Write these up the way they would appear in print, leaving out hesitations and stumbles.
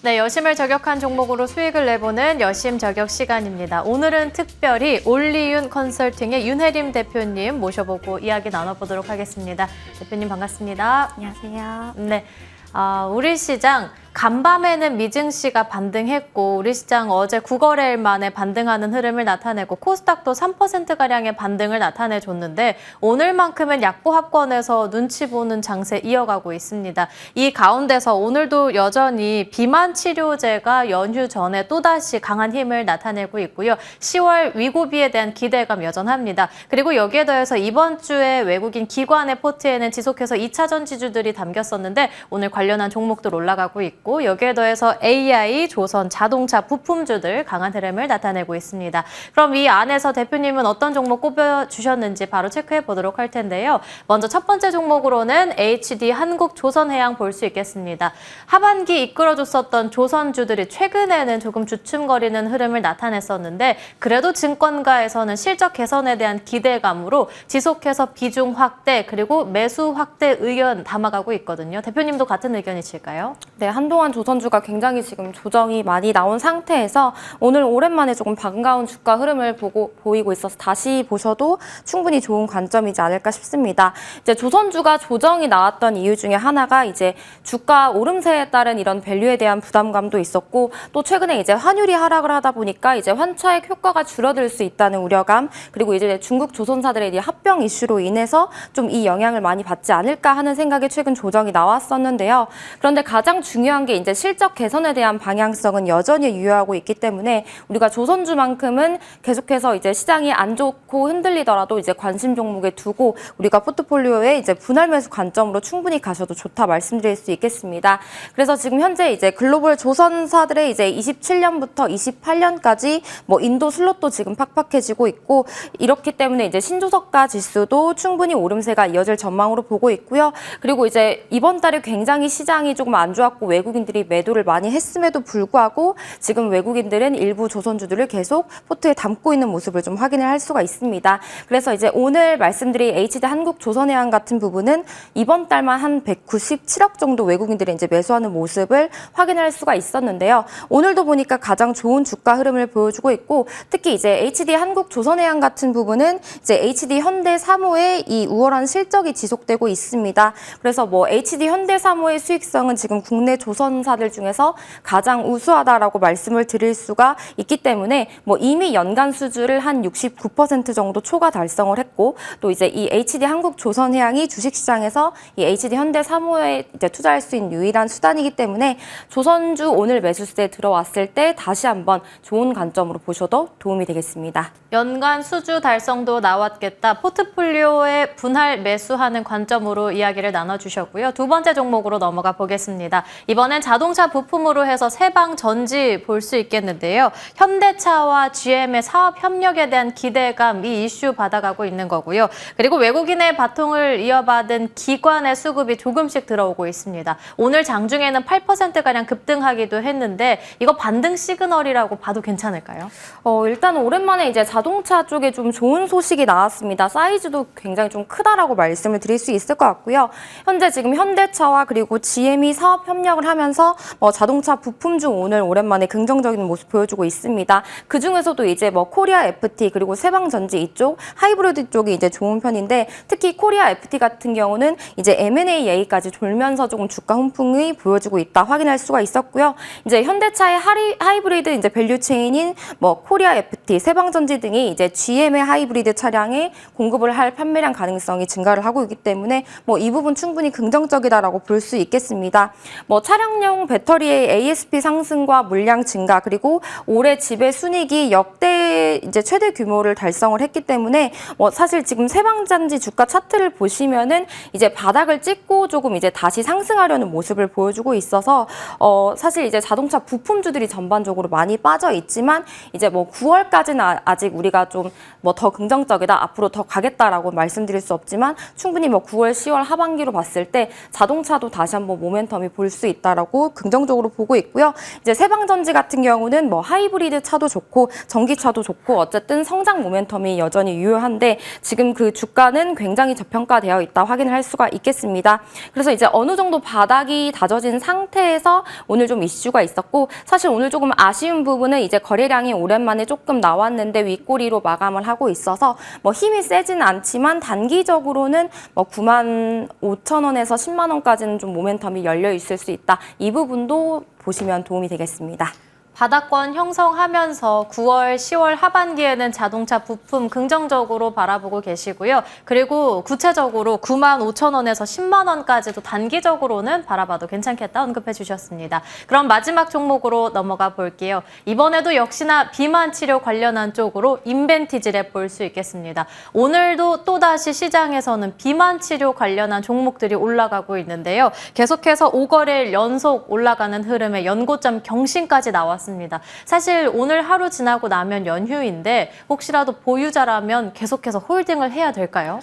네, 여심을 저격한 종목으로 수익을 내보는 여심 저격 시간입니다. 오늘은 특별히 올리윤 컨설팅의 윤혜림 대표님 모셔보고 이야기 나눠보도록 하겠습니다. 대표님 반갑습니다. 안녕하세요. 네, 우리 시장 간밤에는 미증시가 반등했고 우리 시장 어제 9거래일 만에 반등하는 흐름을 나타내고 코스닥도 3%가량의 반등을 나타내줬는데 오늘만큼은 약보합권에서 눈치 보는 장세 이어가고 있습니다. 이 가운데서 오늘도 여전히 비만 치료제가 연휴 전에 또다시 강한 힘을 나타내고 있고요. 10월 위고비에 대한 기대감 여전합니다. 그리고 여기에 더해서 이번 주에 외국인 기관의 포트에는 지속해서 2차 전지주들이 담겼었는데 오늘 관련한 종목들 올라가고 있고 여기에 더해서 AI, 조선, 자동차, 부품주들 강한 흐름을 나타내고 있습니다. 그럼 이 안에서 대표님은 어떤 종목 꼽아주셨는지 바로 체크해 보도록 할 텐데요. 먼저 첫 번째 종목으로는 HD 한국조선해양 볼 수 있겠습니다. 하반기 이끌어줬었던 조선주들이 최근에는 조금 주춤거리는 흐름을 나타냈었는데 그래도 증권가에서는 실적 개선에 대한 기대감으로 지속해서 비중 확대 그리고 매수 확대 의견 담아가고 있거든요. 대표님도 같은 의견이실까요? 네, 한동안 조선주가 굉장히 지금 조정이 많이 나온 상태에서 오늘 오랜만에 조금 반가운 주가 흐름을 보이고 있어서 다시 보셔도 충분히 좋은 관점이지 않을까 싶습니다. 이제 조선주가 조정이 나왔던 이유 중에 하나가 이제 주가 오름세에 따른 이런 밸류에 대한 부담감도 있었고 또 최근에 이제 환율이 하락을 하다 보니까 이제 환차액 효과가 줄어들 수 있다는 우려감 그리고 이제 중국 조선사들의 합병 이슈로 인해서 좀 이 영향을 많이 받지 않을까 하는 생각에 최근 조정이 나왔었는데요. 그런데 가장 중요한 게 이제 실적 개선에 대한 방향성은 여전히 유효하고 있기 때문에 우리가 조선주만큼은 계속해서 이제 시장이 안 좋고 흔들리더라도 이제 관심 종목에 두고 우리가 포트폴리오에 이제 분할 매수 관점으로 충분히 가셔도 좋다 말씀드릴 수 있겠습니다. 그래서 지금 현재 이제 글로벌 조선사들의 이제 27년부터 28년까지 뭐 인도 슬롯도 지금 팍팍해지고 있고 이렇기 때문에 이제 신조석가 지수도 충분히 오름세가 이어질 전망으로 보고 있고요. 그리고 이제 이번 달에 굉장히 시장이 조금 안 좋았고 외국인들이 매도를 많이 했음에도 불구하고 지금 외국인들은 일부 조선주들을 계속 포트에 담고 있는 모습을 좀 확인을 할 수가 있습니다. 그래서 이제 오늘 말씀드린 HD 한국조선해양 같은 부분은 이번 달만 한 197억 정도 외국인들이 이제 매수하는 모습을 확인할 수가 있었는데요. 오늘도 보니까 가장 좋은 주가 흐름을 보여주고 있고 특히 이제 HD 한국조선해양 같은 부분은 이제 HD 현대사모의 이 우월한 실적이 지속되고 있습니다. 그래서 뭐 HD 현대사모의 수익성은 지금 국내 조선사들 중에서 가장 우수하다라고 말씀을 드릴 수가 있기 때문에 뭐 이미 연간 수주를 한 69% 정도 초과 달성을 했고 또 이제 이 HD 한국조선해양이 주식시장에서 이 HD 현대사모에 이제 투자할 수 있는 유일한 수단이기 때문에 조선주 오늘 매수세에 들어왔을 때 다시 한번 좋은 관점으로 보셔도 도움이 되겠습니다. 연간 수주 달성도 나왔겠다. 포트폴리오에 분할 매수하는 관점으로 이야기를 나눠주셨고요. 두 번째 종목으로 넘어가 보겠습니다. 이번엔 자동차 부품으로 해서 세방전지 볼 수 있겠는데요. 현대차와 GM의 사업 협력에 대한 기대감, 이 이슈 받아가고 있는 거고요. 그리고 외국인의 바통을 이어받은 기관의 수급이 조금씩 들어오고 있습니다. 오늘 장중에는 8%가량 급등하기도 했는데 이거 반등 시그널이라고 봐도 괜찮을까요? 일단 오랜만에 이제 자동차 쪽에 좀 좋은 소식이 나왔습니다. 사이즈도 굉장히 좀 크다라고 말씀을 드릴 수 있을 것 같고요. 현재 지금 현대차와 그리고 GM이 사업 협력을 하면서 자동차 부품주 오늘 오랜만에 긍정적인 모습 보여주고 있습니다. 그 중에서도 이제 뭐 코리아 FT 그리고 세방전지 이쪽 하이브리드 쪽이 이제 좋은 편인데 특히 코리아 FT 같은 경우는 이제 M&A 예의까지 돌면서 조금 주가 훈풍이 보여지고 있다 확인할 수가 있었고요. 이제 현대차의 하이브리드 이제 밸류체인인 뭐 코리아 FT, 세방전지 등이 이제 GM의 하이브리드 차량에 공급을 할 판매량 가능성이 증가를 하고 있기 때문에 뭐 이 부분 충분히 긍정적이다라고 볼 수 있겠습니다. 뭐 차량용 배터리의 ASP 상승과 물량 증가 그리고 올해 지배 순이익이 역대 이제 최대 규모를 달성을 했기 때문에 뭐 사실 지금 세방전지 주가 차트를 보시면은 이제 바닥을 찍고 조금 이제 다시 상승하려는 모습을 보여주고 있어서 사실 이제 자동차 부품주들이 전반적으로 많이 빠져 있지만 이제 뭐 9월까지는 아직 우리가 좀 뭐 더 긍정적이다 앞으로 더 가겠다라고 말씀드릴 수 없지만 충분히 뭐 9월, 10월 하반기로 봤을 때 자동차도 다시 한번 모멘텀이 볼 수 있다. 있다라고 긍정적으로 보고 있고요. 이제 세방전지 같은 경우는 뭐 하이브리드 차도 좋고 전기차도 좋고 어쨌든 성장 모멘텀이 여전히 유효한데 지금 그 주가는 굉장히 저평가되어 있다 확인을 할 수가 있겠습니다. 그래서 이제 어느 정도 바닥이 다져진 상태에서 오늘 좀 이슈가 있었고 사실 오늘 조금 아쉬운 부분은 이제 거래량이 오랜만에 조금 나왔는데 윗꼬리로 마감을 하고 있어서 뭐 힘이 세지는 않지만 단기적으로는 뭐 95,000원에서 10만 원까지는 좀 모멘텀이 열려 있을 수 있다. 이 부분도 보시면 도움이 되겠습니다. 바닥권 형성하면서 9월, 10월 하반기에는 자동차 부품 긍정적으로 바라보고 계시고요. 그리고 구체적으로 95,000원에서 10만 원까지도 단기적으로는 바라봐도 괜찮겠다 언급해 주셨습니다. 그럼 마지막 종목으로 넘어가 볼게요. 이번에도 역시나 비만 치료 관련한 쪽으로 인벤티지랩 볼 수 있겠습니다. 오늘도 또다시 시장에서는 비만 치료 관련한 종목들이 올라가고 있는데요. 계속해서 5거래일 연속 올라가는 흐름에 연고점 경신까지 나왔습니다. 사실 오늘 하루 지나고 나면 연휴인데 혹시라도 보유자라면 계속해서 홀딩을 해야 될까요?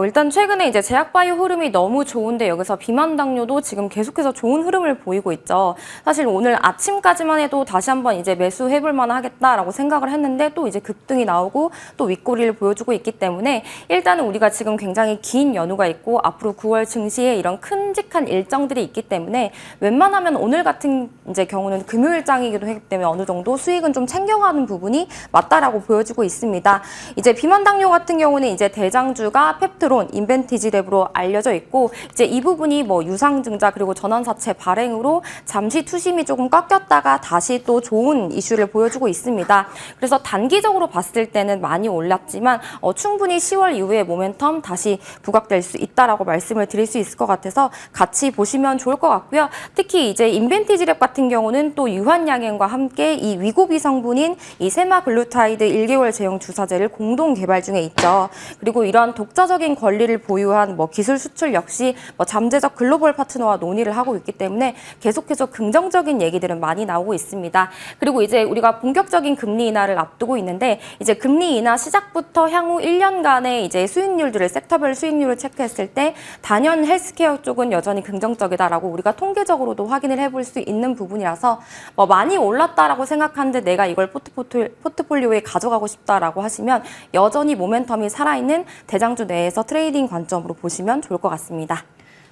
일단 최근에 이제 제약바이오 흐름이 너무 좋은데 여기서 비만 당뇨도 지금 계속해서 좋은 흐름을 보이고 있죠. 사실 오늘 아침까지만 해도 다시 한번 이제 매수해볼 만하겠다라고 생각을 했는데 또 이제 급등이 나오고 또 윗꼬리를 보여주고 있기 때문에 일단은 우리가 지금 굉장히 긴 연휴가 있고 앞으로 9월 증시에 이런 큼직한 일정들이 있기 때문에 웬만하면 오늘 같은 이제 경우는 금요일장이기도 하기 때문에 어느 정도 수익은 좀 챙겨가는 부분이 맞다라고 보여주고 있습니다. 이제 비만 당뇨 같은 경우는 이제 대장주가 펩트론, 인벤티지랩으로 알려져 있고 이제 이 부분이 뭐 유상증자 그리고 전환사채 발행으로 잠시 투심이 조금 꺾였다가 다시 또 좋은 이슈를 보여주고 있습니다. 그래서 단기적으로 봤을 때는 많이 올랐지만 충분히 10월 이후에 모멘텀 다시 부각될 수 있다라고 말씀을 드릴 수 있을 것 같아서 같이 보시면 좋을 것 같고요. 특히 이제 인벤티지랩 같은 경우는 또 유한양행과 함께 이 위고비 성분인 이 세마글루타이드 1개월 제형 주사제를 공동 개발 중에 있죠. 그리고 이런 독자적인 권리를 보유한 뭐 기술 수출 역시 뭐 잠재적 글로벌 파트너와 논의를 하고 있기 때문에 계속해서 긍정적인 얘기들은 많이 나오고 있습니다. 그리고 이제 우리가 본격적인 금리 인하를 앞두고 있는데 이제 금리 인하 시작부터 향후 1년간의 이제 수익률들을 섹터별 수익률을 체크했을 때 단연 헬스케어 쪽은 여전히 긍정적이다라고 우리가 통계적으로도 확인을 해볼 수 있는 부분이라서 뭐 많이 올랐다라고 생각하는데 내가 이걸 포트폴리오에 가져가고 싶다라고 하시면 여전히 모멘텀이 살아있는 대장주 내에서 트레이딩 관점으로 보시면 좋을 것 같습니다.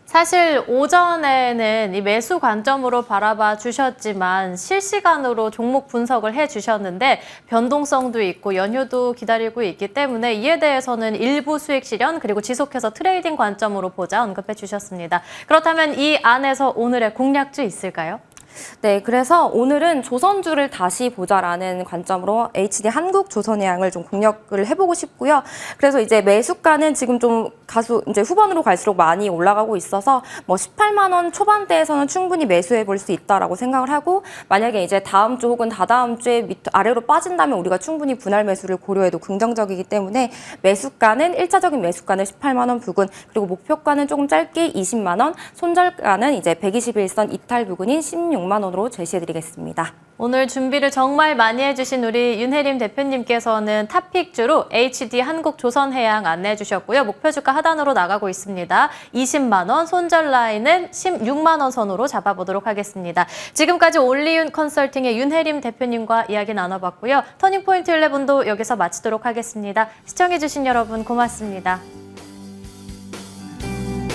사실 오전에는 이 매수 관점으로 바라봐 주셨지만 실시간으로 종목 분석을 해 주셨는데 변동성도 있고 연휴도 기다리고 있기 때문에 이에 대해서는 일부 수익 실현 그리고 지속해서 트레이딩 관점으로 보자 언급해 주셨습니다. 그렇다면 이 안에서 오늘의 공략주 있을까요? 네, 그래서 오늘은 조선주를 다시 보자라는 관점으로 HD 한국조선해양을 좀 공략을 해보고 싶고요. 그래서 이제 매수가는 지금 좀 이제 후반으로 갈수록 많이 올라가고 있어서 뭐 18만 원 초반대에서는 충분히 매수해 볼 수 있다라고 생각을 하고 만약에 이제 다음 주 혹은 다다음 주에 아래로 빠진다면 우리가 충분히 분할 매수를 고려해도 긍정적이기 때문에 매수가는 1차적인 매수가는 18만 원 부근 그리고 목표가는 조금 짧게 20만 원, 손절가는 이제 121선 이탈 부근인 16만 원으로 제시해드리겠습니다. 오늘 준비를 정말 많이 해주신 우리 윤혜림 대표님께서는 탑픽주로 HD 한국조선해양 안내해 주셨고요. 목표주가 하단으로 나가고 있습니다. 20만 원, 손절 라인은 16만 원 선으로 잡아보도록 하겠습니다. 지금까지 올리윤 컨설팅의 윤혜림 대표님과 이야기 나눠봤고요. 터닝포인트 11도 여기서 마치도록 하겠습니다. 시청해주신 여러분 고맙습니다.